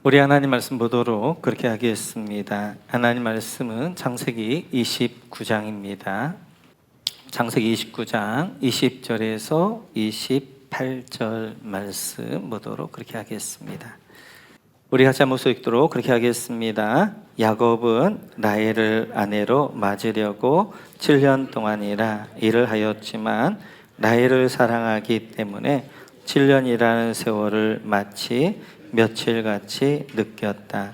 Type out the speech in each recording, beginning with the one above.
우리 하나님 말씀 보도록 그렇게 하겠습니다. 하나님 말씀은 창세기 29장입니다. 창세기 29장 20절에서 28절 말씀 보도록 그렇게 하겠습니다. 우리 같이 한번 읽도록 그렇게 하겠습니다. 야곱은 라헬을 아내로 맞으려고 7년 동안이나 일을 하였지만 라헬을 사랑하기 때문에 7년이라는 세월을 마치 며칠같이 느꼈다.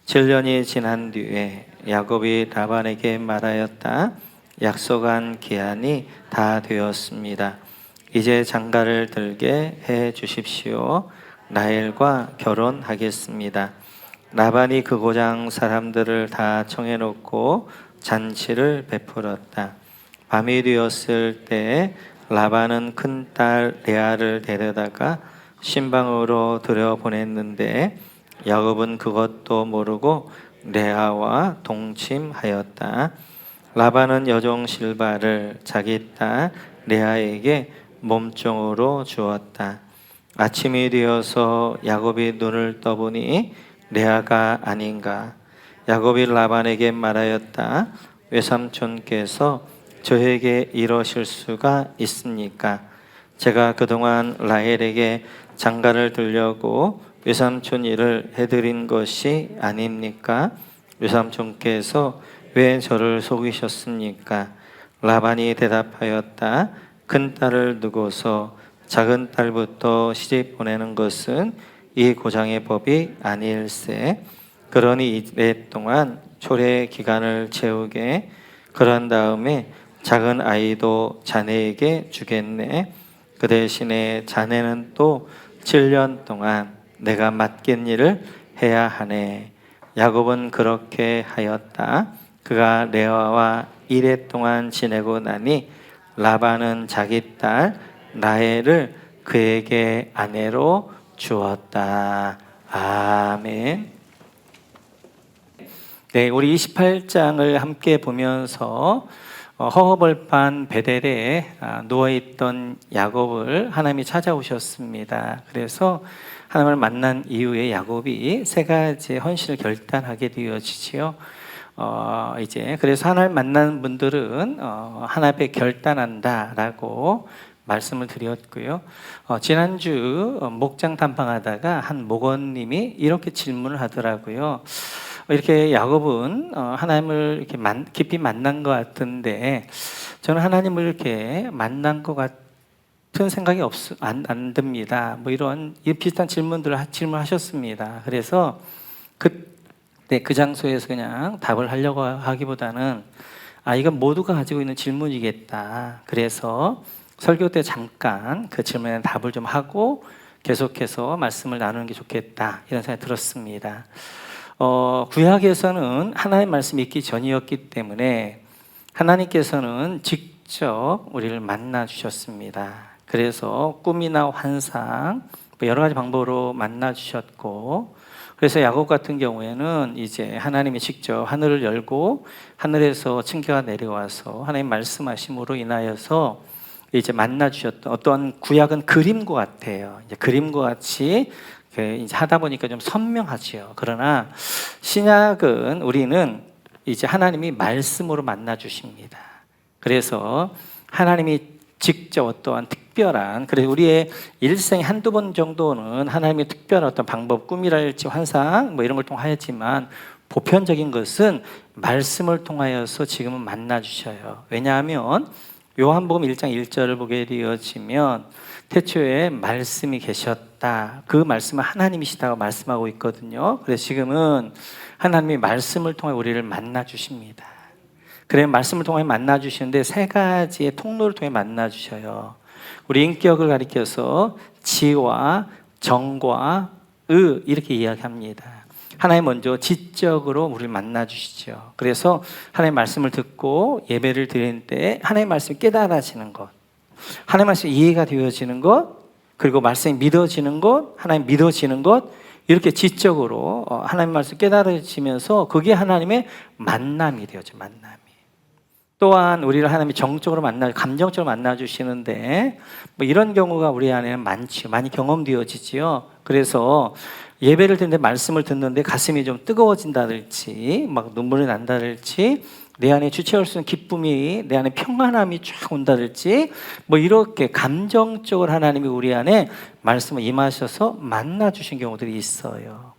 7년이 지난 뒤에 야곱이 라반에게 말하였다. 약속한 기한이 다 되었습니다. 이제 장가를 들게 해 주십시오. 라헬과 결혼하겠습니다. 라반이 그 고장 사람들을 다 청해놓고 잔치를 베풀었다. 밤이 되었을 때 라반은 큰딸 레아를 데려다가 신방으로 들여보냈는데 야곱은 그것도 모르고 레아와 동침하였다. 라반은 여종 실바를 자기 딸 레아에게 몸종으로 주었다. 아침이 되어서 야곱이 눈을 떠보니 레아가 아닌가. 야곱이 라반에게 말하였다. 외삼촌께서 저에게 이러실 수가 있습니까? 제가 그동안 라헬에게 장가를 들려고 외삼촌 일을 해드린 것이 아닙니까? 외삼촌께서 왜 저를 속이셨습니까? 라반이 대답하였다. 큰 딸을 두고서 작은 딸부터 시집 보내는 것은 이 고장의 법이 아닐세. 그러니 이래 동안 초래 기간을 채우게. 그런 다음에 작은 아이도 자네에게 주겠네. 그 대신에 자네는 또 7년 동안 내가 맡긴 일을 해야 하네. 야곱은 그렇게 하였다. 그가 레아와 이래 동안 지내고 나니 라반은 자기 딸 라헬을 그에게 아내로 주었다. 아멘. 네, 우리 28장을 함께 보면서 허허벌판 베델에 누워있던 야곱을 하나님이 찾아오셨습니다. 그래서 하나님을 만난 이후에 야곱이 세 가지의 헌신을 결단하게 되어지지요. 그래서 하나님 만난 분들은 하나님 앞에 결단한다라고 말씀을 드렸고요. 지난주 목장 탐방하다가 한 목원님이 이렇게 질문을 하더라고요. 이렇게 야곱은 하나님을 이렇게 깊이 만난 것 같은데 저는 하나님을 이렇게 만난 것 같은 생각이 안 듭니다. 뭐 이런 비슷한 질문하셨습니다. 그래서 그 장소에서 그냥 답을 하려고 하기보다는 이건 모두가 가지고 있는 질문이겠다. 그래서 설교 때 잠깐 그 질문에 답을 좀 하고 계속해서 말씀을 나누는 게 좋겠다. 이런 생각이 들었습니다. 구약에서는 하나님의 말씀이 있기 전이었기 때문에 하나님께서는 직접 우리를 만나 주셨습니다. 그래서 꿈이나 환상 여러 가지 방법으로 만나 주셨고, 그래서 야곱 같은 경우에는 이제 하나님이 직접 하늘을 열고 하늘에서 층계가 내려와서 하나님 말씀하심으로 인하여서 이제 만나 주셨던 어떤 구약은 그림과 같아요. 이제 그림과 같이 이제 하다 보니까 좀 선명하지요. 그러나 신약은 우리는 이제 하나님이 말씀으로 만나 주십니다. 그래서 하나님이 직접 어떠한 특별한, 그래서 우리의 일생에 한두 번 정도는 하나님의 특별한 어떤 방법, 꿈이랄지 환상 이런 걸 통하였지만 보편적인 것은 말씀을 통하여서 지금은 만나 주셔요. 왜냐하면 요한복음 1장 1절을 보게 되어지면 태초에 말씀이 계셨다. 그 말씀은 하나님이시다고 말씀하고 있거든요. 그래서 지금은 하나님이 말씀을 통해 우리를 만나 주십니다. 그래 말씀을 통해 만나 주시는데 세 가지의 통로를 통해 만나 주셔요. 우리 인격을 가리켜서 지와 정과 의 이렇게 이야기합니다. 하나님 먼저 지적으로 우리를 만나 주시죠. 그래서 하나님의 말씀을 듣고 예배를 드릴 때 하나님의 말씀이 깨달아지는 것, 하나님의 말씀이 이해가 되어지는 것, 그리고 말씀이 믿어지는 것, 하나님 믿어지는 것, 이렇게 지적으로 하나님의 말씀이 깨달아지면서 그게 하나님의 만남이 되어져. 만남이. 또한 우리를 하나님이 정적으로 감정적으로 만나주시는데 뭐 이런 경우가 우리 안에는 많지요. 많이 경험되어지지요. 그래서 예배를 듣는데 말씀을 듣는데 가슴이 좀 뜨거워진다든지 막 눈물이 난다든지 내 안에 주체할 수 있는 기쁨이 내 안에 평안함이 쫙 온다든지 뭐 이렇게 감정적으로 하나님이 우리 안에 말씀을 임하셔서 만나주신 경우들이 있어요.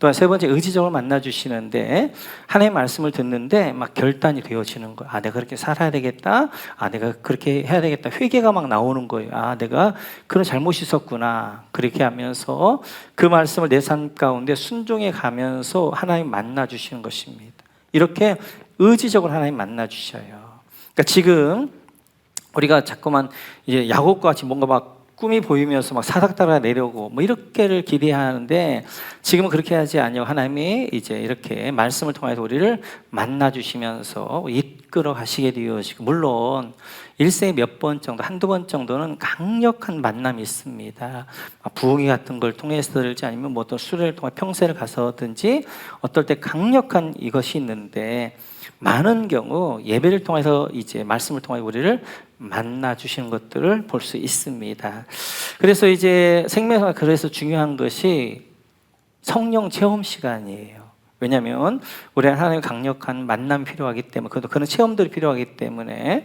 또한 세 번째 의지적으로 만나주시는데 하나님의 말씀을 듣는데 막 결단이 되어지는 거예요. 아, 내가 그렇게 살아야 되겠다. 아, 내가 그렇게 해야 되겠다. 회개가 막 나오는 거예요. 아, 내가 그런 잘못이 있었구나. 그렇게 하면서 그 말씀을 내 삶 가운데 순종해 가면서 하나님 만나주시는 것입니다. 이렇게 의지적으로 하나님 만나주셔요. 그러니까 지금 우리가 자꾸만 이제 야곱과 같이 뭔가 막 꿈이 보이면서 막 사닥다가 내려오고 뭐 이렇게를 기대하는데 지금은 그렇게 하지 않냐고 하나님이 이제 이렇게 말씀을 통해서 우리를 만나주시면서 이끌어 가시게 되어지고 물론 일생에 몇 번 정도 한두 번 정도는 강력한 만남이 있습니다. 부흥회 같은 걸 통해서든지 아니면 뭐 어떤 수련을 통해 평세를 가서든지 어떨 때 강력한 이것이 있는데 많은 경우 예배를 통해서 이제 말씀을 통해 우리를 만나 주시는 것들을 볼 수 있습니다. 그래서 이제 생명사가 그래서 중요한 것이 성령 체험 시간이에요. 왜냐하면 우리는 하나님의 강력한 만남이 필요하기 때문에 그런 체험들이 필요하기 때문에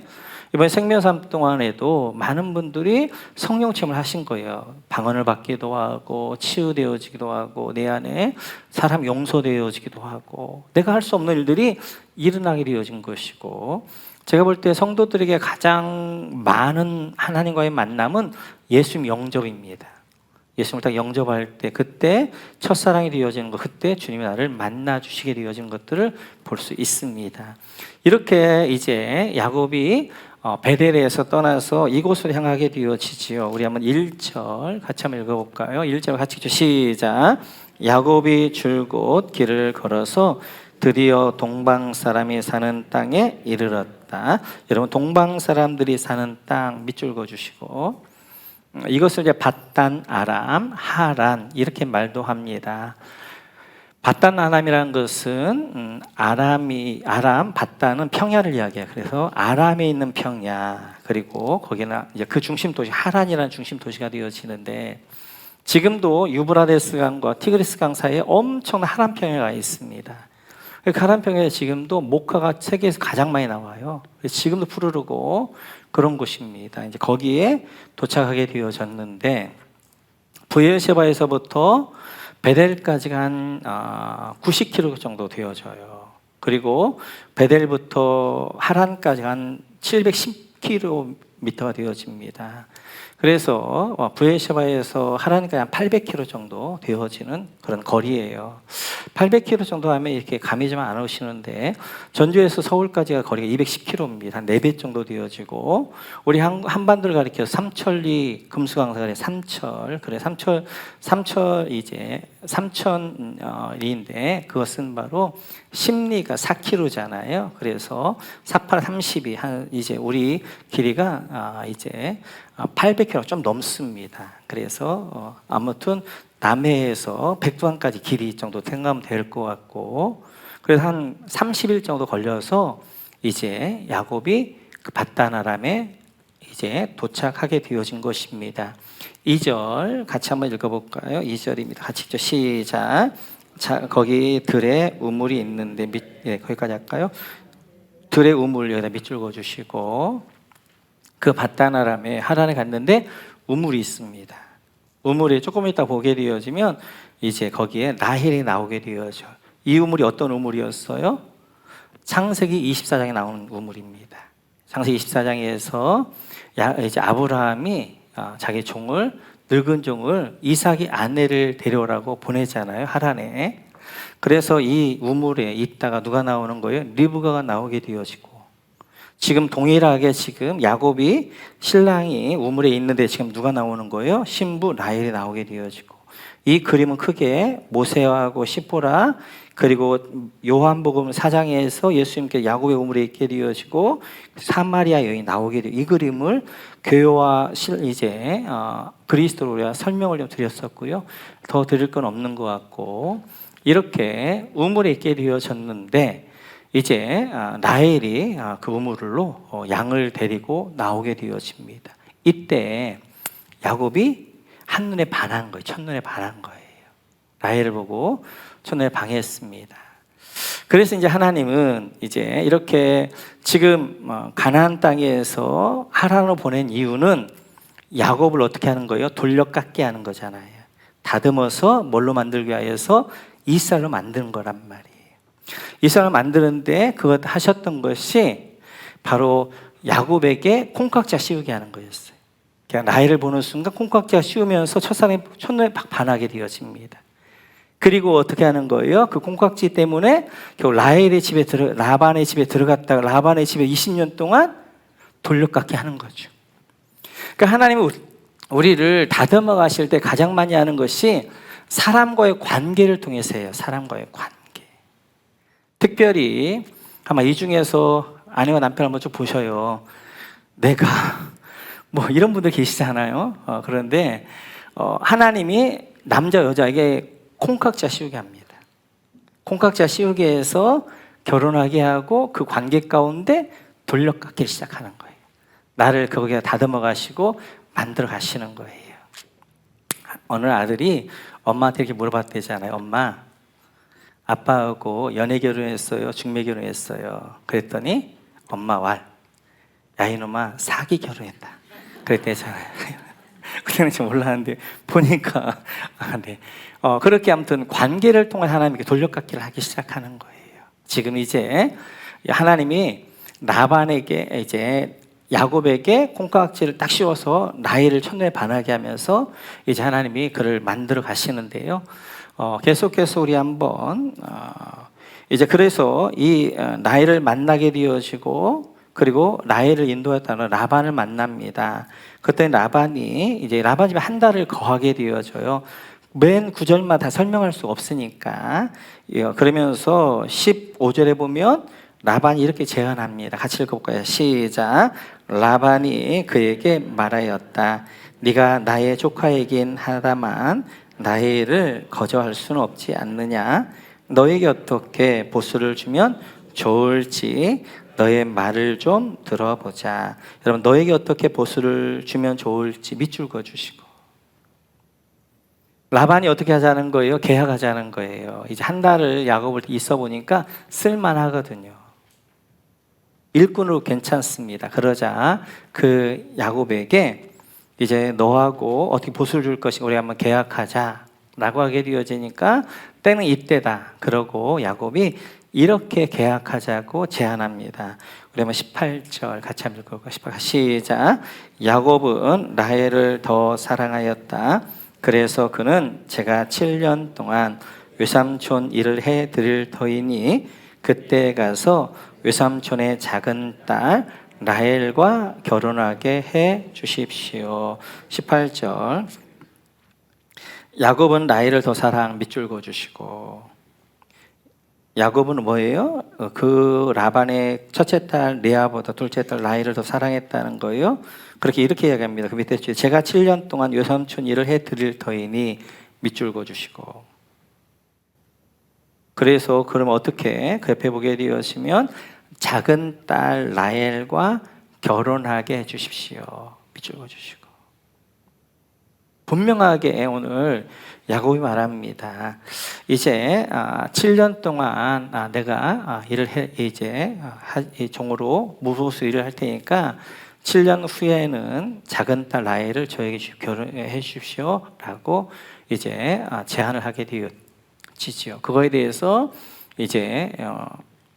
이번 생명삶 동안에도 많은 분들이 성령 체험을 하신 거예요. 방언을 받기도 하고 치유되어지기도 하고 내 안에 사람 용서되어지기도 하고 내가 할 수 없는 일들이 일어나게 되어진 것이고 제가 볼 때 성도들에게 가장 많은 하나님과의 만남은 예수님 영접입니다. 예수님을 딱 영접할 때 그때 첫사랑이 되어지는 것, 그때 주님이 나를 만나 주시게 되어지는 것들을 볼 수 있습니다. 이렇게 이제 야곱이 베델에서 떠나서 이곳으로 향하게 되어지지요. 우리 한번 1절 같이 한번 읽어볼까요? 1절 같이 읽죠. 시작. 야곱이 줄곧 길을 걸어서 드디어 동방 사람이 사는 땅에 이르렀다. 여러분 동방 사람들이 사는 땅 밑줄 그어주시고 이것을 이제 밧단 아람, 하란 이렇게 말도 합니다. 밧단 아람이라는 것은 아람 밧단은 평야를 이야기해요. 그래서 아람에 있는 평야 그리고 거기는 이제 그 중심 도시 하란이라는 중심 도시가 되어지는데 지금도 유브라데스 강과 티그리스 강 사이에 엄청난 하란 평야가 있습니다. 그 하란 평야에 지금도 목화가 세계에서 가장 많이 나와요. 지금도 푸르르고 그런 곳입니다. 이제 거기에 도착하게 되어졌는데 브에르세바에서부터 베델까지가 한 90km 정도 되어져요. 그리고 베델부터 하란까지가 한 710km가 되어집니다. 그래서 브에르세바에서 하란까지 한 800km 정도 되어지는 그런 거리예요. 800km 정도 하면 이렇게 감이 좀 안 오시는데 전주에서 서울까지가 거리가 210km입니다. 한 4배 정도 되어지고 우리 한반도를 가리켜서 삼천리 금수강사 그래 삼철 그래 삼철 이제 삼천리인데 그것은 바로 심리가 4km잖아요. 그래서 4, 8, 30이 한 이제 우리 길이가 이제 800km 좀 넘습니다. 그래서 아무튼 남해에서 백두산까지 길이 정도 생각하면 될 것 같고 그래서 한 30일 정도 걸려서 이제 야곱이 그 밧단 아람에 이제 도착하게 되어진 것입니다. 2절 같이 한번 읽어볼까요? 2절입니다. 같이 읽죠. 시작. 자, 거기 들에 우물이 있는데 거기까지 할까요? 들에 우물 여기다 밑줄 그어주시고 그 밧단 아람에 하란에 갔는데 우물이 있습니다. 우물이 조금 이따 보게 되어지면 이제 거기에 라헬이 나오게 되어져. 이 우물이 어떤 우물이었어요? 창세기 24장에 나오는 우물입니다. 창세기 24장에서 이제 아브라함이 자기 종을 늙은 종을 이삭이 아내를 데려오라고 보내잖아요. 하란에. 그래서 이 우물에 있다가 누가 나오는 거예요? 리브가가 나오게 되어지고 지금 동일하게 지금 야곱이 신랑이 우물에 있는데 지금 누가 나오는 거예요? 신부 라헬이 나오게 되어지고 이 그림은 크게 모세하고 시보라 그리고 요한복음 4장에서 예수님께 야곱의 우물에 있게 되어지고 사마리아 여인이 나오게 되어 이 그림을 교회와 이제 그리스도로 우리가 설명을 좀 드렸었고요. 더 드릴 건 없는 것 같고 이렇게 우물에 있게 되어졌는데 이제 라헬이 그 우물로 양을 데리고 나오게 되어집니다. 이때 야곱이 한눈에 반한 거예요. 첫눈에 반한 거예요. 라헬을 보고 첫눈에 반했습니다. 그래서 이제 하나님은 이제 이렇게 지금 가나안 땅에서 하란으로 보낸 이유는 야곱을 어떻게 하는 거예요? 돌려깎게 하는 거잖아요. 다듬어서 뭘로 만들기 위해서 이스라엘로 만드는 거란 말이에요. 이스라엘을 만드는데 그것 하셨던 것이 바로 야곱에게 콩깍지가 씌우게 하는 거였어요. 그냥 라헬을 보는 순간 콩깍지가 씌우면서 첫사랑이 첫눈에 팍 반하게 되어집니다. 그리고 어떻게 하는 거예요? 그 콩깍지 때문에 결국 라반의 집에 들어갔다가 라반의 집에 20년 동안 돌려깎게 하는 거죠. 그러니까 하나님은 우리를 다듬어 가실 때 가장 많이 하는 것이 사람과의 관계를 통해서 해요. 사람과의 관계. 특별히 아마 이 중에서 아내와 남편 한번 좀 보셔요. 내가 뭐 이런 분들 계시잖아요. 그런데 하나님이 남자 여자에게 콩깍지가 씌우게 합니다. 콩깍지가 씌우게 해서 결혼하게 하고 그 관계 가운데 돌려깎기를 시작하는 거예요. 나를 거기에 다듬어 가시고 만들어 가시는 거예요. 어느 아들이 엄마한테 이렇게 물어봤대잖아요. 엄마, 아빠하고 연애 결혼했어요? 중매 결혼했어요? 그랬더니 엄마 야 이놈아 사기 결혼했다 그랬대잖아요. 그때는 좀 몰랐는데 보니까 네. 그렇게 아무튼 관계를 통해 하나님께 돌려깎기를 하기 시작하는 거예요. 지금 이제 하나님이 라반에게 이제 야곱에게 콩깍지를 딱 씌워서 라헬을 첫눈에 반하게 하면서 이제 하나님이 그를 만들어 가시는데요. 계속해서 우리 한번 이제 그래서 이 라헬을 만나게 되어지고 그리고 라헬을 인도했다는 라반을 만납니다. 그때 라반이 집에 한 달을 거하게 되어져요. 맨 구절만 다 설명할 수 없으니까 그러면서 15절에 보면 라반이 이렇게 제안합니다. 같이 읽어볼까요? 시작. 라반이 그에게 말하였다. 네가 나의 조카이긴 하다만 라헬을 거저할 수는 없지 않느냐. 너에게 어떻게 보수를 주면 좋을지 너의 말을 좀 들어보자. 여러분 너에게 어떻게 보수를 주면 좋을지 밑줄 그어주시고 라반이 어떻게 하자는 거예요? 계약하자는 거예요. 이제 한 달을 야곱을 있어 보니까 쓸만하거든요. 일꾼으로 괜찮습니다. 그러자 그 야곱에게 이제 너하고 어떻게 보수를 줄 것인가 우리 한번 계약하자라고 하게 되어지니까 때는 이때다. 그러고 야곱이 이렇게 계약하자고 제안합니다. 우리 한번 18절 같이 한번 읽어볼까요? 18절 시작. 야곱은 라헬을 더 사랑하였다. 그래서 그는 제가 7년 동안 외삼촌 일을 해드릴 터이니 그때 가서 외삼촌의 작은 딸 라헬과 결혼하게 해 주십시오. 18절 야곱은 라헬을 더 사랑 밑줄 그어주시고 야곱은 뭐예요? 그 라반의 첫째 딸 레아보다 둘째 딸 라헬을 더 사랑했다는 거예요. 그렇게 이렇게 이야기합니다. 그 밑에 제가 7년 동안 외삼촌 일을 해드릴 터이니 밑줄 그어주시고 그래서 그러면 어떻게 그 옆에 보게 되었으면 작은 딸 라헬과 결혼하게 해주십시오. 밑줄 그어주시고 분명하게 오늘 야곱이 말합니다. 이제 7년 동안 내가 일을 이제 종으로 무보수 일을 할 테니까 7년 후에는 작은 딸 라헬을 저에게 결혼해 주십시오라고 이제 제안을 하게 되어지지요. 그거에 대해서 이제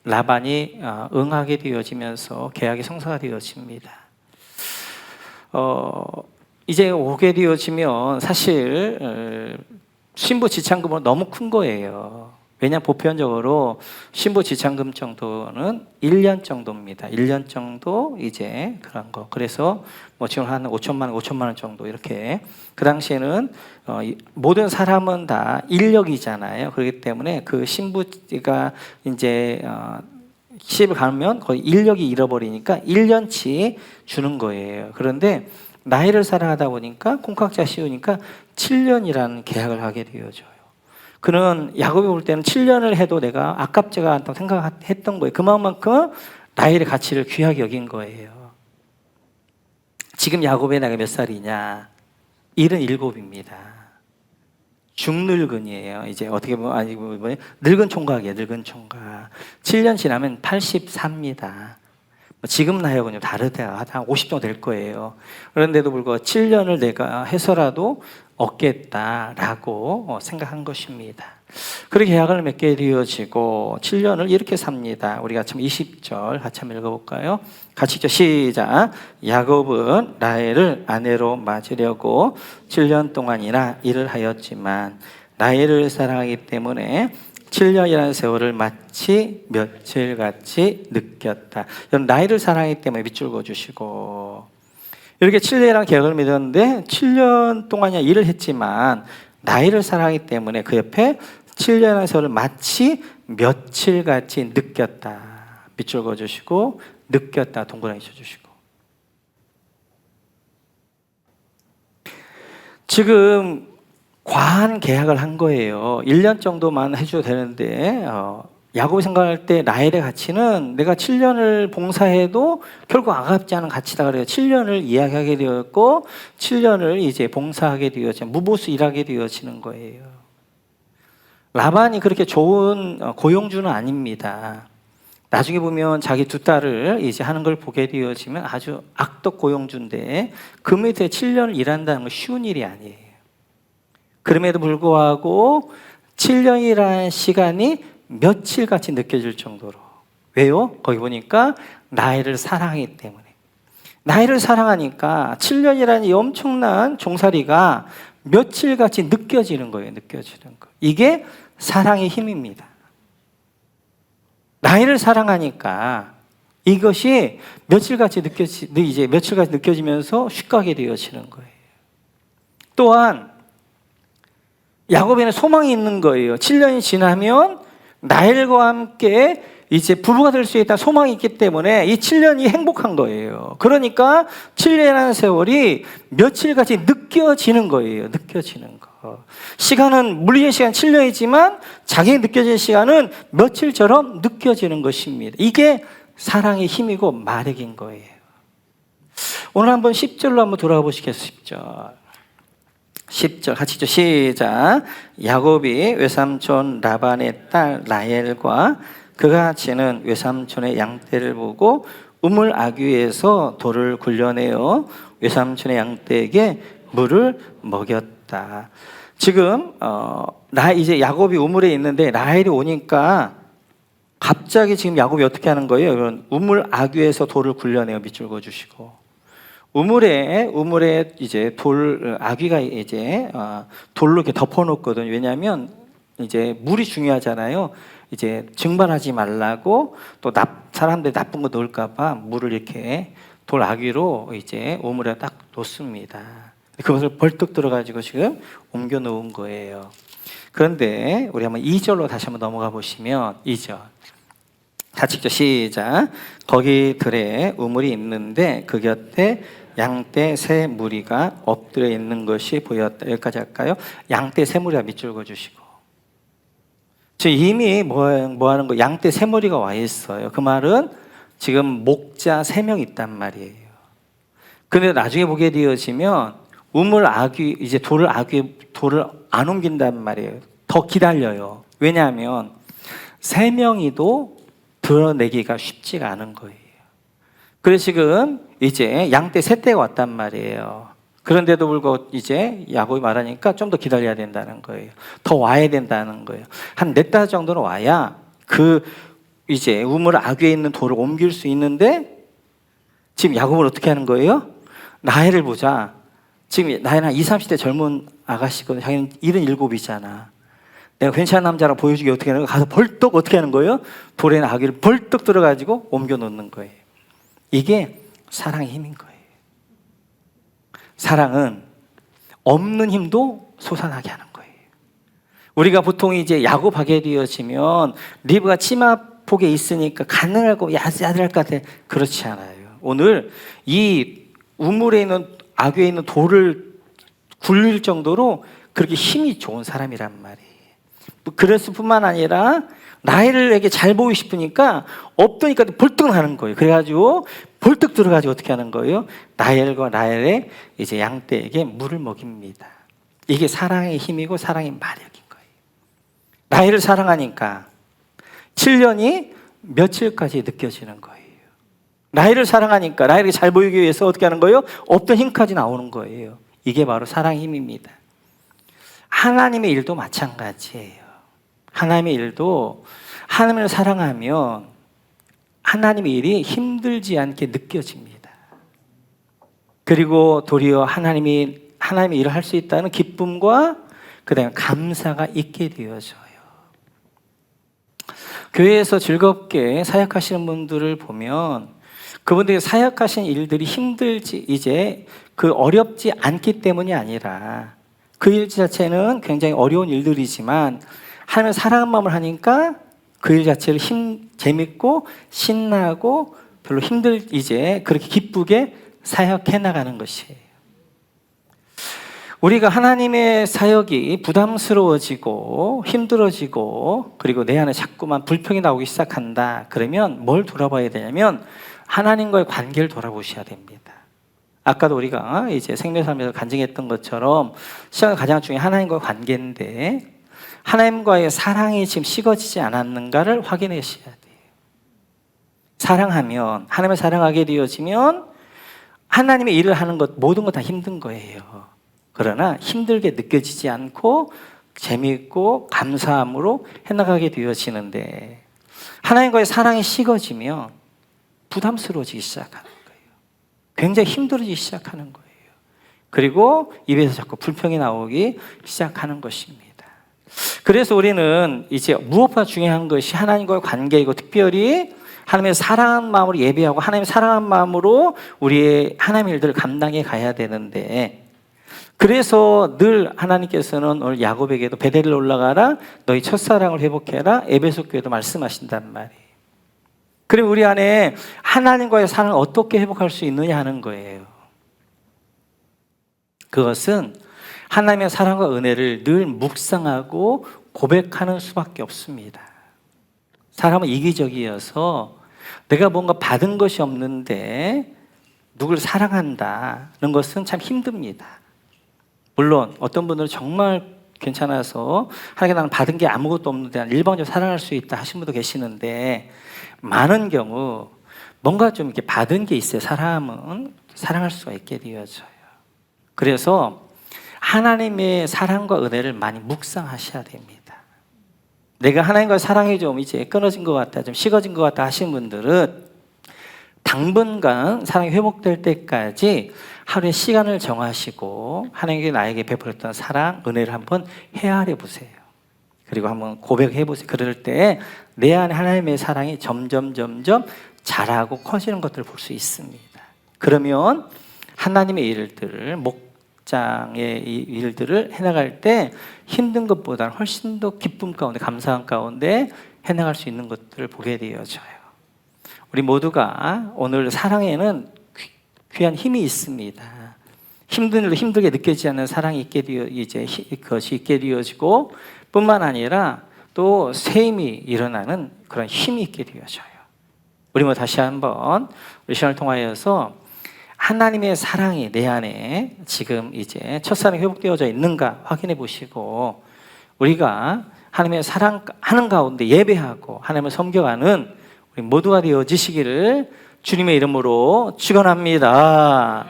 라반이 응하게 되어지면서 계약이 성사가 되어집니다. 이제 오게 되어지면 사실 신부 지참금은 너무 큰 거예요. 왜냐 보편적으로 신부 지참금 정도는 1년 정도입니다. 1년 정도 이제 그런 거. 그래서 뭐 지금 한 5천만 원 정도 이렇게. 그 당시에는 모든 사람은 다 인력이잖아요. 그렇기 때문에 그 신부가 이제 시집을 가면 거의 인력이 잃어버리니까 1년치 주는 거예요. 그런데 라헬을 사랑하다 보니까 콩깍지가 씌우니까 7년이라는 계약을 하게 되어져요. 그는 야곱이 볼 때는 7년을 해도 내가 아깝지가 않다고 생각했던 거예요. 그만큼 라헬의 가치를 귀하게 여긴 거예요. 지금 야곱의 나이가 몇 살이냐? 77입니다. 중늙은이에요. 이제 어떻게 보면 아니고 늙은 총각이에요. 늙은 총각. 7년 지나면 84입니다. 지금 나이하고는 좀 다르다. 한 50 정도 될 거예요. 그런데도 불구하고 7년을 내가 해서라도 얻겠다라고 생각한 것입니다. 그렇게 계약을 맺게 되어지고 7년을 이렇게 삽니다. 우리가 참 20절 같이 한번 읽어볼까요? 같이 읽죠. 시작. 야곱은 라헬을 아내로 맞으려고 7년 동안이나 일을 하였지만 라헬을 사랑하기 때문에 7년이라는 세월을 마치 며칠같이 느꼈다. 여러분, 라헬을 사랑하기 때문에 밑줄 그어주시고, 이렇게 7년이라는 계약을 맺었는데 7년 동안이나 일을 했지만 라헬을 사랑하기 때문에 그 옆에 7년이라는 세월을 마치 며칠같이 느꼈다. 밑줄 그어주시고, 느꼈다 동그라미 쳐주시고. 지금 과한 계약을 한 거예요. 1년 정도만 해줘도 되는데 야곱이 생각할 때 라헬의 가치는 내가 7년을 봉사해도 결국 아깝지 않은 가치다 그래요. 7년을 이야기하게 되었고 7년을 이제 봉사하게 되어지는, 무보수 일하게 되어지는 거예요. 라반이 그렇게 좋은 고용주는 아닙니다. 나중에 보면 자기 두 딸을 이제 하는 걸 보게 되어지면 아주 악덕 고용주인데 그 밑에 7년을 일한다는 건 쉬운 일이 아니에요. 그럼에도 불구하고 7년이라는 시간이 며칠같이 느껴질 정도로. 왜요? 거기 보니까 라헬을 사랑하기 때문에. 라헬을 사랑하니까 7년이라는 이 엄청난 종살이가 며칠같이 느껴지는 거예요. 느껴지는 거. 이게 사랑의 힘입니다. 라헬을 사랑하니까 이것이 며칠같이 느껴지면서 쉽게 되어지는 거예요. 또한 야곱에는 소망이 있는 거예요. 7년이 지나면 라헬과 함께 이제 부부가 될 수 있다는 소망이 있기 때문에 이 7년이 행복한 거예요. 그러니까 7년이라는 세월이 며칠같이 느껴지는 거예요. 느껴지는 거. 시간은 물리적인 시간 7년이지만 자기의 느껴지는 시간은 며칠처럼 느껴지는 것입니다. 이게 사랑의 힘이고 마력인 거예요. 오늘 한번 10절로 한번 돌아가 보시겠습니다. 10절 같이 읽죠. 시작. 야곱이 외삼촌 라반의 딸 라헬과 그가 지는 외삼촌의 양떼를 보고 우물 아귀에서 돌을 굴려내어 외삼촌의 양떼에게 물을 먹였다. 지금 이제 야곱이 우물에 있는데 라헬이 오니까 갑자기 지금 야곱이 어떻게 하는 거예요? 여러분, 우물 아귀에서 돌을 굴려내어 밑줄 그어주시고, 우물에 이제 아귀가 이제 돌로 이렇게 덮어놓거든요. 왜냐하면 이제 물이 중요하잖아요. 이제 증발하지 말라고, 또 사람들이 나쁜 거 넣을까봐 물을 이렇게 돌 아귀로 이제 우물에 딱 놓습니다. 그것을 벌떡 들어가지고 지금 옮겨 놓은 거예요. 그런데 우리 한번 2절로 다시 한번 넘어가 보시면 2절. 같이 읽죠. 시작. 거기 들에 우물이 있는데 그 곁에 양떼 세 무리가 엎드려 있는 것이 보였다. 여기까지 할까요? 양떼 세 무리가 밑줄 그어주시고, 지금 이미 뭐 하는 거? 양떼 세 무리가 와 있어요. 그 말은 지금 목자 3명 있단 말이에요. 근데 나중에 보게 되어지면 우물 아귀, 이제 돌을 안 옮긴단 말이에요. 더 기다려요. 왜냐하면 3명이도 드러내기가 쉽지가 않은 거예요. 그래서 지금 이제 양떼 세 떼가 왔단 말이에요. 그런데도 불구하고 이제 야곱이 말하니까 좀 더 기다려야 된다는 거예요. 더 와야 된다는 거예요. 한 4달 정도는 와야 그 이제 우물 아귀에 있는 돌을 옮길 수 있는데, 지금 야곱은 어떻게 하는 거예요? 라헬을 보자. 지금 나이는 한 20, 30대 젊은 아가씨거든. 자기는 77이잖아. 내가 괜찮은 남자라 보여주기 어떻게 하는 거야? 가서 벌떡 어떻게 하는 거예요? 돌에 아귀를 벌떡 들어가지고 옮겨 놓는 거예요. 이게 사랑의 힘인 거예요. 사랑은 없는 힘도 솟아나게 하는 거예요. 우리가 보통 이제 야곱하게 되어지면 리브가 치마폭에 있으니까 가능하고 야들할 것 같아. 그렇지 않아요. 오늘 이 우물에 있는 아귀에 있는 돌을 굴릴 정도로 그렇게 힘이 좋은 사람이란 말이에요. 그랬을 뿐만 아니라 라헬에게 잘 보이고 싶으니까 없더니까 벌떡 나는 거예요. 그래가지고 벌떡 들어가지고 어떻게 하는 거예요? 라헬과 라헬의 이제 양떼에게 물을 먹입니다. 이게 사랑의 힘이고 사랑의 마력인 거예요. 라헬을 사랑하니까 7년이 며칠까지 느껴지는 거예요. 라헬을 사랑하니까 라헬에게 잘 보이기 위해서 어떻게 하는 거예요? 없던 힘까지 나오는 거예요. 이게 바로 사랑의 힘입니다. 하나님의 일도 마찬가지예요. 하나님의 일도 하나님을 사랑하면 하나님의 일이 힘들지 않게 느껴집니다. 그리고 도리어 하나님의 일을 할 수 있다는 기쁨과 그다음에 감사가 있게 되어져요. 교회에서 즐겁게 사역하시는 분들을 보면 그분들이 사역하신 일들이 힘들지 이제 그 어렵지 않기 때문이 아니라 그 일 자체는 굉장히 어려운 일들이지만 하나님을 사랑하는 마음을 하니까 그 일 자체를 재밌고 신나고 별로 이제 그렇게 기쁘게 사역해 나가는 것이에요. 우리가 하나님의 사역이 부담스러워지고 힘들어지고 그리고 내 안에 자꾸만 불평이 나오기 시작한다. 그러면 뭘 돌아봐야 되냐면 하나님과의 관계를 돌아보셔야 됩니다. 아까도 우리가 이제 생명삶에서 간증했던 것처럼 시간 가장 중요한 하나님과의 관계인데 하나님과의 사랑이 지금 식어지지 않았는가를 확인하셔야 돼요. 사랑하면 하나님을 사랑하게 되어지면 하나님의 일을 하는 것 모든 거 다 힘든 거예요. 그러나 힘들게 느껴지지 않고 재미있고 감사함으로 해나가게 되어지는데 하나님과의 사랑이 식어지면 부담스러워지기 시작하는 거예요. 굉장히 힘들어지기 시작하는 거예요. 그리고 입에서 자꾸 불평이 나오기 시작하는 것입니다. 그래서 우리는 이제 무엇보다 중요한 것이 하나님과의 관계이고 특별히 하나님의 사랑하는 마음으로 예배하고 하나님의 사랑하는 마음으로 우리의 하나님의 일들을 감당해 가야 되는데 그래서 늘 하나님께서는 오늘 야곱에게도 베델을 올라가라 너희 첫사랑을 회복해라 에베소 교회도 말씀하신단 말이에요. 그럼 우리 안에 하나님과의 사랑을 어떻게 회복할 수 있느냐 하는 거예요. 그것은 하나님의 사랑과 은혜를 늘 묵상하고 고백하는 수밖에 없습니다. 사람은 이기적이어서 내가 뭔가 받은 것이 없는데 누구를 사랑한다는 것은 참 힘듭니다. 물론 어떤 분들은 정말 괜찮아서 하나님께 나는 받은 게 아무것도 없는데 일방적으로 사랑할 수 있다 하신 분도 계시는데 많은 경우 뭔가 좀 이렇게 받은 게 있어요. 사람은 사랑할 수가 있게 되어져요. 그래서 하나님의 사랑과 은혜를 많이 묵상하셔야 됩니다. 내가 하나님과의 사랑이 좀 이제 끊어진 것 같다, 좀 식어진 것 같다 하신 분들은 당분간 사랑이 회복될 때까지 하루에 시간을 정하시고 하나님께 나에게 베풀었던 사랑, 은혜를 한번 헤아려 보세요. 그리고 한번 고백해 보세요. 그럴 때 내 안에 하나님의 사랑이 점점 자라고 커지는 것들을 볼 수 있습니다. 그러면 하나님의 일들을 목장의 일들을 해나갈 때 힘든 것보다는 훨씬 더 기쁨 가운데 감사함 가운데 해나갈 수 있는 것들을 보게 되어져요. 우리 모두가 오늘 사랑에는 귀한 힘이 있습니다. 힘든 일도 힘들게 느껴지지 않는 사랑이 있게 되어 이제 그것이 있게 되어지고 뿐만 아니라 또 새 힘이 일어나는 그런 힘이 있게 되어져요. 우리 다시 한번 우리 시간을 통하여서 하나님의 사랑이 내 안에 지금 이제 첫사랑이 회복되어져 있는가 확인해 보시고 우리가 하나님의 사랑하는 가운데 예배하고 하나님을 섬겨가는 우리 모두가 되어지시기를 주님의 이름으로 축원합니다.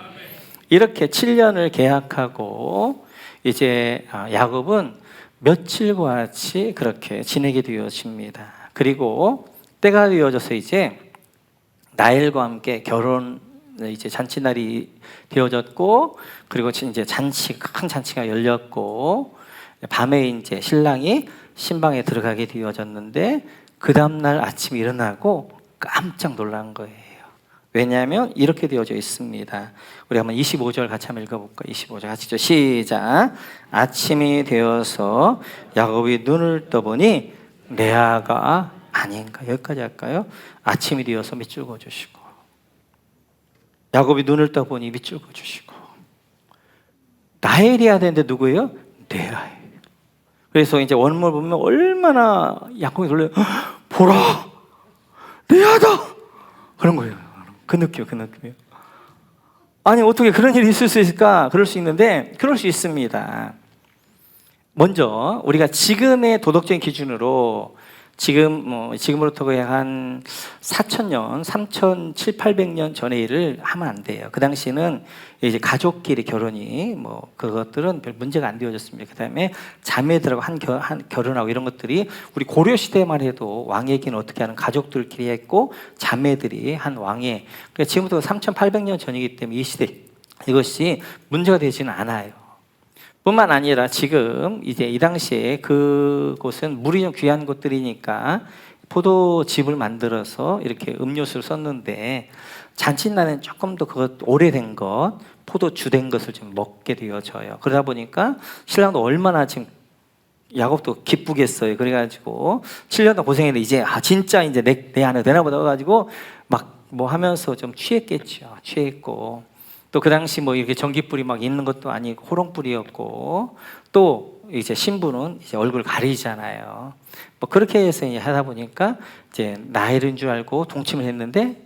이렇게 7년을 계약하고 이제 야곱은 며칠과 같이 그렇게 지내게 되어집니다. 그리고 때가 되어져서 이제 라헬과 함께 결혼 이제 잔치날이 되어졌고 그리고 이제 큰 잔치가 열렸고 밤에 이제 신랑이 신방에 들어가게 되어졌는데 그 다음날 아침에 일어나고 깜짝 놀란 거예요. 왜냐하면 이렇게 되어져 있습니다. 우리 한번 25절 같이 한번 읽어볼까요? 25절 같이 시작. 아침이 되어서 야곱이 눈을 떠보니 레아가 아닌가. 여기까지 할까요? 아침이 되어서 밑줄 그어주시고 야곱이 눈을 떠보니 밑줄 그어주시고 라헬이어야 되는데 누구예요? 레아예요. 그래서 이제 원문을 보면 얼마나 야곱이 놀래요. 보라, 내 아다. 그런 거예요. 그 느낌이에요. 아니, 어떻게 그런 일이 있을 수 있을까? 그럴 수 있는데, 그럴 수 있습니다. 먼저, 우리가 지금의 도덕적인 기준으로 지금으로부터 거의 한 4,000년, 3,700~800년 전의 일을 하면 안 돼요. 그 당시는 이제 가족끼리 결혼이 그것들은 별 문제가 안 되어졌습니다. 그 다음에 자매들하고 한 결혼하고 이런 것들이 우리 고려 시대만 해도 왕얘기는 어떻게 하는 가족들끼리 했고 자매들이 한 왕의, 그러니까 지금부터 3,800년 전이기 때문에 이 시대 이것이 문제가 되지는 않아요. 뿐만 아니라 지금 이제 이 당시에 그곳은 물이 좀 귀한 곳들이니까 포도즙을 만들어서 이렇게 음료수를 썼는데 잔칫날에는 조금 더 그것 오래된 것, 포도주 된 것을 좀 먹게 되어져요. 그러다 보니까 신랑도 얼마나 지금 야곱도 기쁘겠어요. 그래가지고 7년 동안 고생했는데 이제 진짜 이제 내 안에 되나 보다 가지고 막 하면서 좀 취했겠죠. 취했고. 또 그 당시 이렇게 전기불이 막 있는 것도 아니고 호롱불이었고, 또 이제 신부는 이제 얼굴 가리잖아요. 그렇게 해서 이제 하다 보니까 이제 나일인 줄 알고 동침을 했는데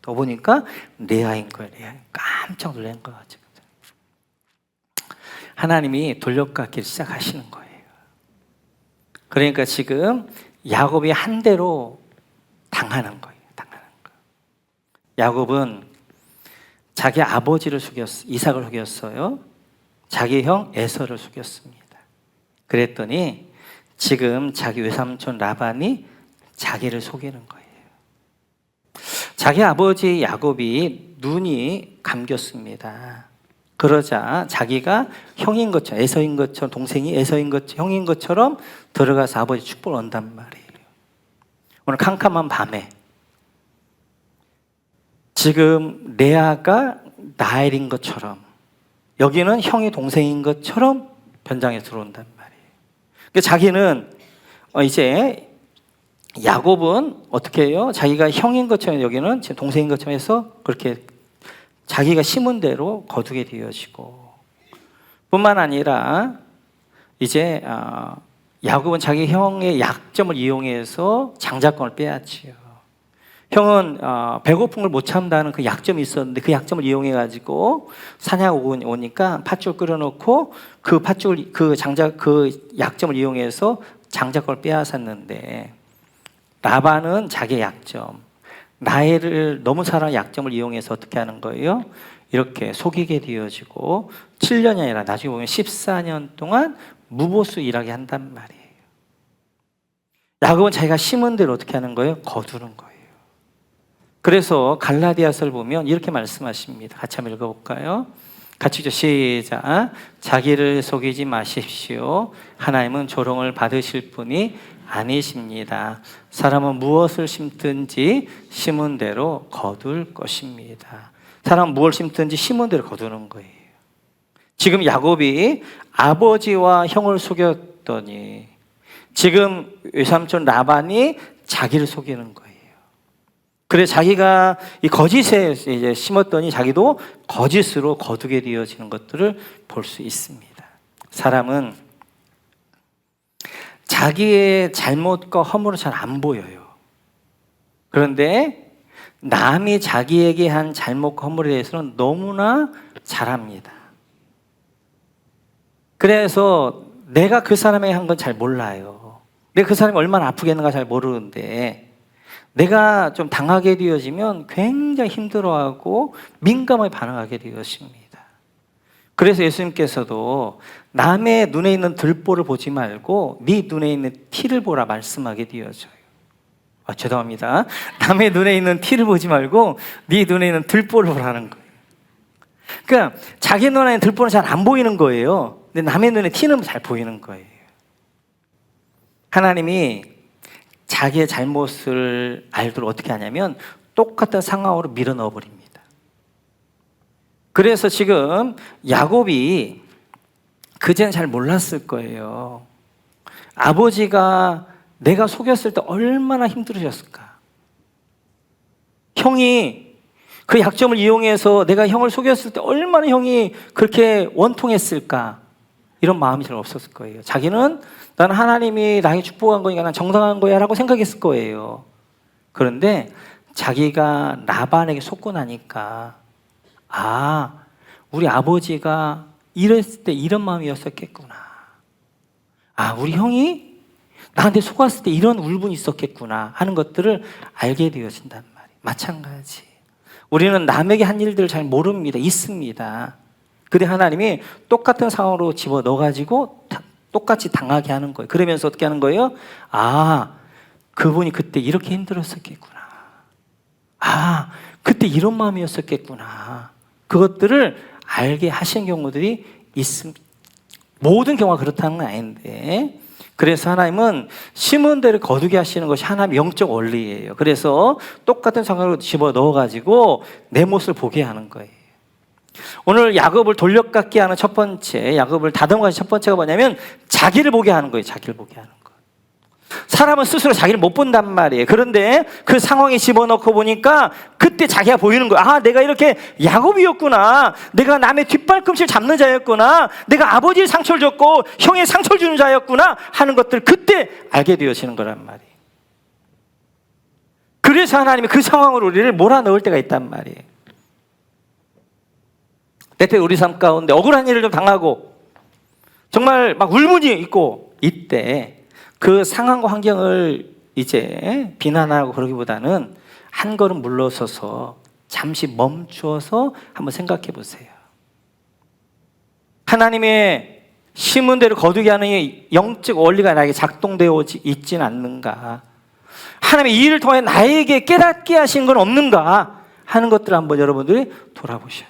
또 보니까 레아인 거예요. 레아. 깜짝 놀란 거죠. 하나님이 돌려깎기를 시작하시는 거예요. 그러니까 지금 야곱이 한 대로 당하는 거예요. 야곱은 자기 아버지를 이삭을 속였어요. 자기 형 에서를 속였습니다. 그랬더니 지금 자기 외삼촌 라반이 자기를 속이는 거예요. 자기 아버지 야곱이 눈이 감겼습니다. 그러자 자기가 형인 것처럼, 에서인 것처럼, 동생이 에서인 것처럼, 형인 것처럼 들어가서 아버지 축복을 얻는단 말이에요. 오늘 캄캄한 밤에 지금 레아가 나엘인 것처럼, 여기는 형이 동생인 것처럼 변장해 들어온단 말이에요. 그러니까 자기는 이제 야곱은 어떻게 해요? 자기가 형인 것처럼, 여기는 지금 동생인 것처럼 해서 그렇게 자기가 심은 대로 거두게 되어지고, 뿐만 아니라 이제 야곱은 자기 형의 약점을 이용해서 장자권을 빼앗지요. 형은 배고픈 걸 못 참다는 그 약점이 있었는데 그 약점을 이용해 가지고 사냥 오니까 팥죽을 끓여놓고 그 팥죽을 그 약점을 이용해서 장자권을 빼앗았는데, 라반은 자기의 약점, 나엘을 너무 사랑하는 약점을 이용해서 어떻게 하는 거예요? 이렇게 속이게 되어지고 7년이 아니라 나중에 보면 14년 동안 무보수 일하게 한단 말이에요. 야곱은 자기가 심은 대로 어떻게 하는 거예요? 거두는 거예요. 그래서 갈라디아서를 보면 이렇게 말씀하십니다. 같이 한번 읽어볼까요? 같이 시작. 자기를 속이지 마십시오. 하나님은 조롱을 받으실 분이 아니십니다. 사람은 무엇을 심든지 심은 대로 거둘 것입니다. 사람은 무엇을 심든지 심은 대로 거두는 거예요. 지금 야곱이 아버지와 형을 속였더니 지금 외삼촌 라반이 자기를 속이는 거예요. 그래 자기가 이 거짓에 이제 심었더니 자기도 거짓으로 거두게 되어지는 것들을 볼 수 있습니다. 사람은 자기의 잘못과 허물은 잘 안 보여요. 그런데 남이 자기에게 한 잘못과 허물에 대해서는 너무나 잘합니다. 그래서 내가 그 사람에게 한 건 잘 몰라요. 내가 그 사람이 얼마나 아프겠는가 잘 모르는데 내가 좀 당하게 되어지면 굉장히 힘들어하고 민감하게 반응하게 되었습니다. 그래서 예수님께서도 남의 눈에 있는 들보를 보지 말고 네 눈에 있는 티를 보라 말씀하게 되어져요. 죄송합니다. 남의 눈에 있는 티를 보지 말고 네 눈에 있는 들보를 보라는 거예요. 그러니까 자기 눈에 있는 들보는 잘 안 보이는 거예요. 근데 남의 눈에 티는 잘 보이는 거예요. 하나님이 자기의 잘못을 알도록 어떻게 하냐면 똑같은 상황으로 밀어 넣어버립니다. 그래서 지금 야곱이 그제는 잘 몰랐을 거예요. 아버지가 내가 속였을 때 얼마나 힘들으셨을까. 형이 그 약점을 이용해서 내가 형을 속였을 때 얼마나 형이 그렇게 원통했을까. 이런 마음이 잘 없었을 거예요. 자기는 나는 하나님이 나에게 축복한 거니까 난 정당한 거야 라고 생각했을 거예요. 그런데 자기가 라반에게 속고 나니까 우리 아버지가 이랬을 때 이런 마음이었었겠구나. 우리 형이 나한테 속았을 때 이런 울분이 있었겠구나 하는 것들을 알게 되어진단 말이에요. 마찬가지. 우리는 남에게 한 일들을 잘 모릅니다. 있습니다. 근데 하나님이 똑같은 상황으로 집어넣어가지고 똑같이 당하게 하는 거예요. 그러면서 어떻게 하는 거예요? 그분이 그때 이렇게 힘들었었겠구나. 그때 이런 마음이었었겠구나. 그것들을 알게 하신 경우들이 있습니다. 모든 경우가 그렇다는 건 아닌데, 그래서 하나님은 심은 대로 거두게 하시는 것이 하나님의 영적 원리예요. 그래서 똑같은 상황으로 집어넣어가지고 내 모습을 보게 하는 거예요. 오늘 야곱을 돌려깎게 하는 첫 번째, 야곱을 다듬어가는 첫 번째가 뭐냐면 자기를 보게 하는 거예요. 자기를 보게 하는 거. 사람은 스스로 자기를 못 본단 말이에요. 그런데 그 상황에 집어넣고 보니까 그때 자기가 보이는 거예요. 내가 이렇게 야곱이었구나. 내가 남의 뒷발꿈치를 잡는 자였구나. 내가 아버지의 상처를 줬고 형의 상처를 주는 자였구나 하는 것들을 그때 알게 되어지는 거란 말이에요. 그래서 하나님이 그 상황으로 우리를 몰아넣을 때가 있단 말이에요. 때때 우리 삶 가운데 억울한 일을 좀 당하고 정말 막 울분이 있고 이때 그 상황과 환경을 이제 비난하고 그러기보다는 한 걸음 물러서서 잠시 멈추어서 한번 생각해 보세요. 하나님의 심은 대로 거두게 하는 이 영적 원리가 나에게 작동되어 있지는 않는가? 하나님의 이 일을 통해 나에게 깨닫게 하신 건 없는가? 하는 것들을 한번 여러분들이 돌아보셔요.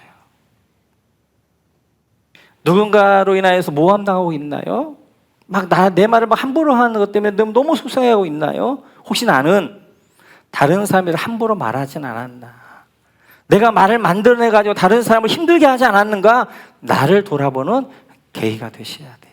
누군가로 인하여서 모함당하고 있나요? 내 말을 함부로 하는 것 때문에 너무 속상해하고 있나요? 혹시 나는 다른 사람을 함부로 말하진 않았나? 내가 말을 만들어내가지고 다른 사람을 힘들게 하지 않았는가? 나를 돌아보는 계기가 되셔야 돼요.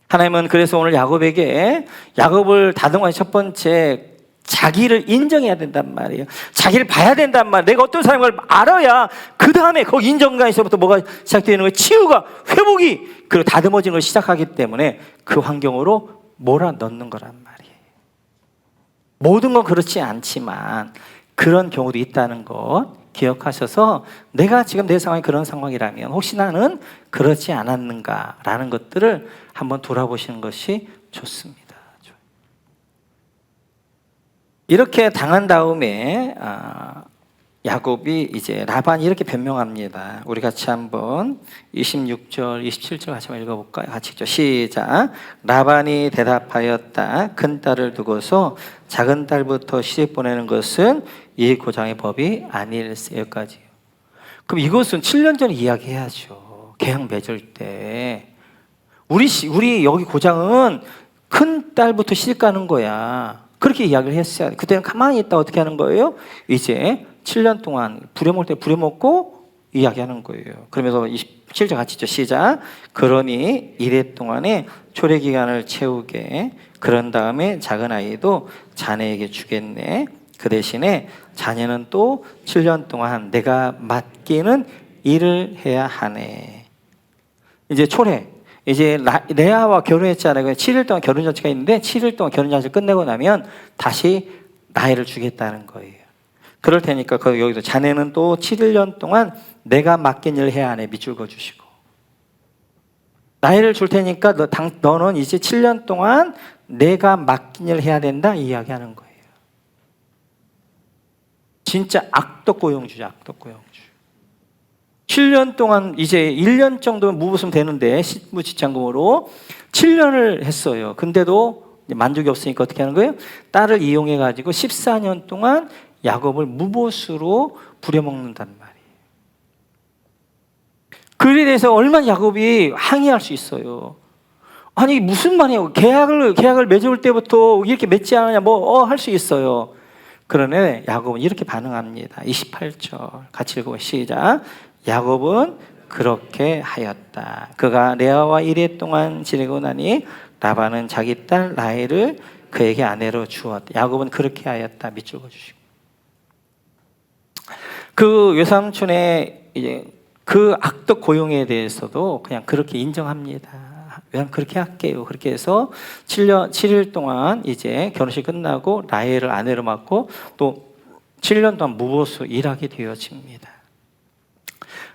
하나님은 그래서 오늘 야곱을 다듬어가는 첫 번째, 자기를 인정해야 된단 말이에요. 자기를 봐야 된단 말이에요. 내가 어떤 사람을 알아야 그 다음에 그 인정감에서부터 뭐가 시작되는 거예요? 치유가, 회복이, 그리고 다듬어지는 걸 시작하기 때문에 그 환경으로 몰아넣는 거란 말이에요. 모든 건 그렇지 않지만 그런 경우도 있다는 것 기억하셔서 내가 지금 내 상황이 그런 상황이라면 혹시 나는 그렇지 않았는가라는 것들을 한번 돌아보시는 것이 좋습니다. 이렇게 당한 다음에 야곱이 이제 라반이 이렇게 변명합니다. 우리 같이 한번 26절, 27절 같이 한번 읽어볼까요? 같이 읽죠. 시작. 라반이 대답하였다. 큰 딸을 두고서 작은 딸부터 시집 보내는 것은 이 고장의 법이 아닐세. 여기까지요. 그럼 이것은 7년 전에 이야기해야죠. 계약 맺을 때. 우리 여기 고장은 큰 딸부터 시집 가는 거야. 그렇게 이야기를 했어야 돼. 그때는 가만히 있다 어떻게 하는 거예요? 이제 7년 동안 부려먹을 때 부려먹고 이야기하는 거예요. 그러면서 27절 같이 있죠. 시작. 그러니 이래 동안에 초래 기간을 채우게. 그런 다음에 작은 아이도 자네에게 주겠네. 그 대신에 자녀는 또 7년 동안 내가 맡기는 일을 해야 하네. 이제 초래. 이제 레아와 결혼했잖아요. 7일 동안 결혼 잔치가 있는데 7일 동안 결혼 잔치를 끝내고 나면 다시 나이를 주겠다는 거예요. 그럴 테니까 여기서 자네는 또 7년 동안 내가 맡긴 일을 해야 하네. 밑줄 그어주시고 나이를 줄 테니까 너는 이제 7년 동안 내가 맡긴 일을 해야 된다 이야기하는 거예요. 진짜 악덕고용주죠. 악덕고용주. 7년 동안 이제 1년 정도면 무부수면 되는데 식무지참금으로 7년을 했어요. 근데도 만족이 없으니까 어떻게 하는 거예요? 딸을 이용해 가지고 14년 동안 야곱을 무보수로 부려먹는단 말이에요. 그에 대해서 얼마나 야곱이 항의할 수 있어요. 아니 무슨 말이야? 계약을 맺을 때부터 이렇게 맺지 않느냐 할 수 있어요. 그러네 야곱은 이렇게 반응합니다. 28절 같이 읽고 시작. 야곱은 그렇게 하였다. 그가 레아와 이래 동안 지내고 나니 라반은 자기 딸 라헬을 그에게 아내로 주었다. 야곱은 그렇게 하였다. 밑줄 그어주시고 그 외삼촌의 이제 그 악덕 고용에 대해서도 그냥 그렇게 인정합니다. 그냥 그렇게 할게요. 그렇게 해서 7일 동안 이제 결혼식 끝나고 라헬을 아내로 맡고 또 7년 동안 무보수 일하게 되어집니다.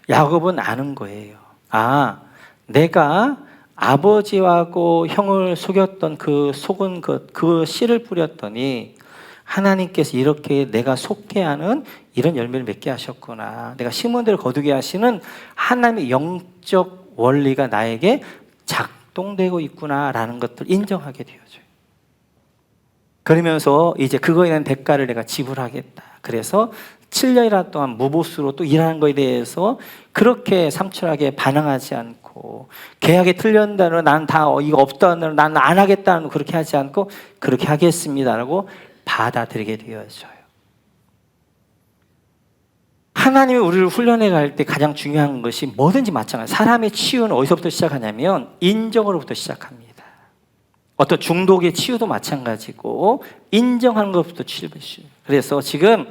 야곱은 아는 거예요. 아, 내가 아버지하고 형을 속였던 그 속은 그 씨를 뿌렸더니 하나님께서 이렇게 내가 속게 하는 이런 열매를 맺게 하셨구나. 내가 심은 대로 거두게 하시는 하나님의 영적 원리가 나에게 작동되고 있구나라는 것들 인정하게 되어져요. 그러면서 이제 그거에 대한 대가를 내가 지불하겠다. 그래서 7년이나 동안 무보수로 또 일하는 거에 대해서 그렇게 삼출하게 반항하지 않고, 계약이 틀렸다는 난 다 이거 없다는 난 안 하겠다는 그렇게 하지 않고 그렇게 하겠습니다라고 받아들이게 되어져요. 하나님이 우리를 훈련해 갈 때 가장 중요한 것이 뭐든지 마찬가지예요. 사람의 치유는 어디서부터 시작하냐면 인정으로부터 시작합니다. 어떤 중독의 치유도 마찬가지고 인정하는 것부터 치유를. 그래서 지금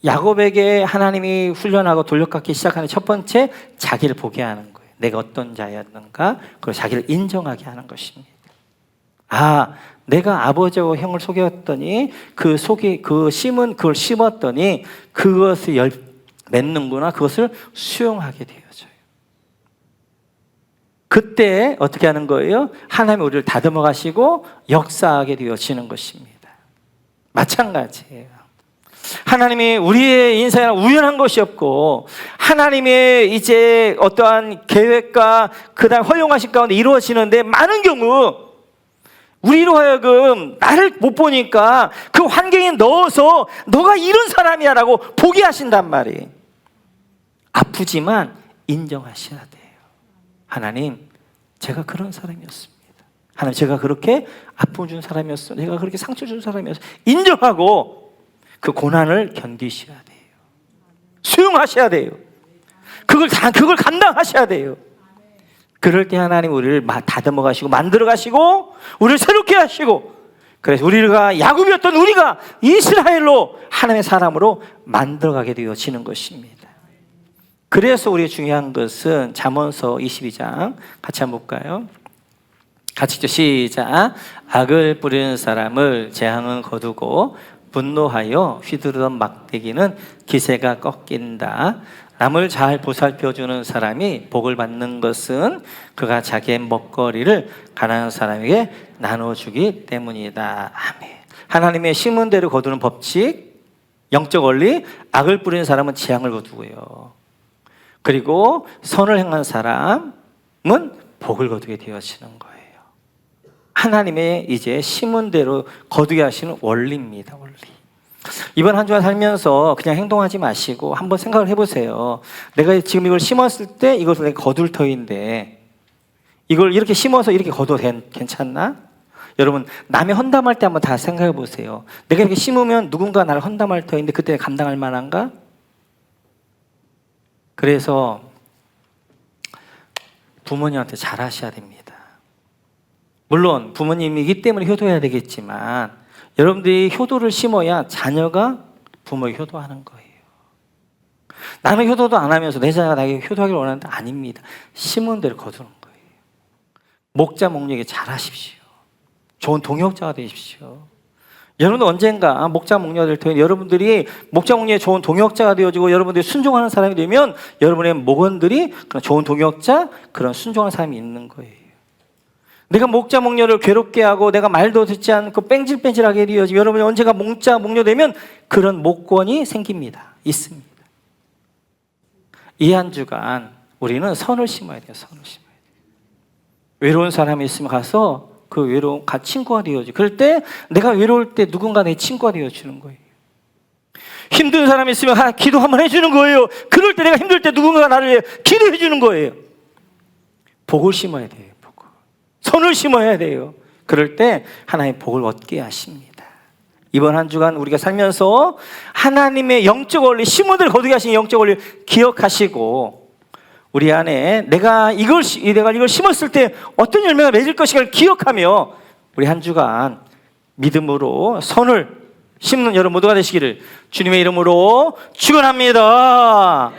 야곱에게 하나님이 훈련하고 돌려깎기 시작하는 첫 번째, 자기를 보게 하는 거예요. 내가 어떤 자였는가, 그리고 자기를 인정하게 하는 것입니다. 아, 내가 아버지와 형을 속였더니 그 심은 그걸 심었더니 그것을 맺는구나. 그것을 수용하게 되어져요. 그때 어떻게 하는 거예요? 하나님이 우리를 다듬어 가시고 역사하게 되어지는 것입니다. 마찬가지예요. 하나님이 우리의 인생에 우연한 것이 없고 하나님의 이제 어떠한 계획과 그다음 허용하신 가운데 이루어지는데 많은 경우 우리로 하여금 나를 못 보니까 그 환경에 넣어서 너가 이런 사람이야 라고 보게 하신단 말이에요. 아프지만 인정하셔야 돼요. 하나님, 제가 그런 사람이었습니다. 하나님, 제가 그렇게 아픔 준 사람이었어요. 제가 그렇게 상처 준 사람이었어요. 인정하고 그 고난을 견디셔야 돼요. 수용하셔야 돼요. 그걸 감당하셔야 돼요. 그럴 때 하나님 우리를 다듬어 가시고 만들어 가시고 우리를 새롭게 하시고, 그래서 우리가 야곱이었던 우리가 이스라엘로 하나님의 사람으로 만들어 가게 되어지는 것입니다. 그래서 우리가 중요한 것은 잠언서 22장 같이 한번 볼까요? 같이 시작. 악을 뿌리는 사람을 재앙은 거두고 분노하여 휘두르던 막대기는 기세가 꺾인다. 남을 잘 보살펴주는 사람이 복을 받는 것은 그가 자기의 먹거리를 가난한 사람에게 나눠주기 때문이다. 아멘. 하나님의 심은 대로 거두는 법칙, 영적 원리, 악을 뿌리는 사람은 재앙을 거두고요. 그리고 선을 행한 사람은 복을 거두게 되어지는 거예요. 하나님의 이제 심은 대로 거두게 하시는 원리입니다. 원리. 이번 한 주간 살면서 그냥 행동하지 마시고 한번 생각을 해보세요. 내가 지금 이걸 심었을 때 이것을 내가 거둘 터인데 이걸 이렇게 심어서 이렇게 거둬도 괜찮나? 여러분, 남의 헌담할 때 한번 다 생각해 보세요. 내가 이렇게 심으면 누군가 나를 헌담할 터인데 그때 감당할 만한가? 그래서 부모님한테 잘하셔야 됩니다. 물론 부모님이기 때문에 효도해야 되겠지만 여러분들이 효도를 심어야 자녀가 부모에게 효도하는 거예요. 나는 효도도 안 하면서 내 자녀가 나에게 효도하기를 원하는데 아닙니다. 심은 대로 거두는 거예요. 목자 목녀에게 잘하십시오. 좋은 동역자가 되십시오. 여러분도 언젠가 목자 목녀가 될 텐데 여러분들이 목자 목녀의 좋은 동역자가 되어지고 여러분들이 순종하는 사람이 되면 여러분의 목원들이 그런 좋은 동역자, 그런 순종하는 사람이 있는 거예요. 내가 목자 목녀를 괴롭게 하고 내가 말도 듣지 않고 뺑질뺑질하게 되어지면 여러분이 언제가 목자 목녀 되면 그런 목권이 생깁니다. 있습니다. 이 한 주간 우리는 선을 심어야 돼요. 선을 심어야 돼요. 외로운 사람이 있으면 가서 그 외로운 친구가 되어지. 그럴 때 내가 외로울 때 누군가 내 친구가 되어주는 거예요. 힘든 사람이 있으면 기도 한번 해주는 거예요. 그럴 때 내가 힘들 때 누군가가 나를 기도해 주는 거예요. 복을 심어야 돼요. 선을 심어야 돼요. 그럴 때 하나님의 복을 얻게 하십니다. 이번 한 주간 우리가 살면서 하나님의 영적 원리, 심은 대로 거두게 하신 영적 원리를 기억하시고 우리 안에 내가 이걸 심었을 때 어떤 열매가 맺을 것인가를 기억하며 우리 한 주간 믿음으로 선을 심는 여러분 모두가 되시기를 주님의 이름으로 축원합니다.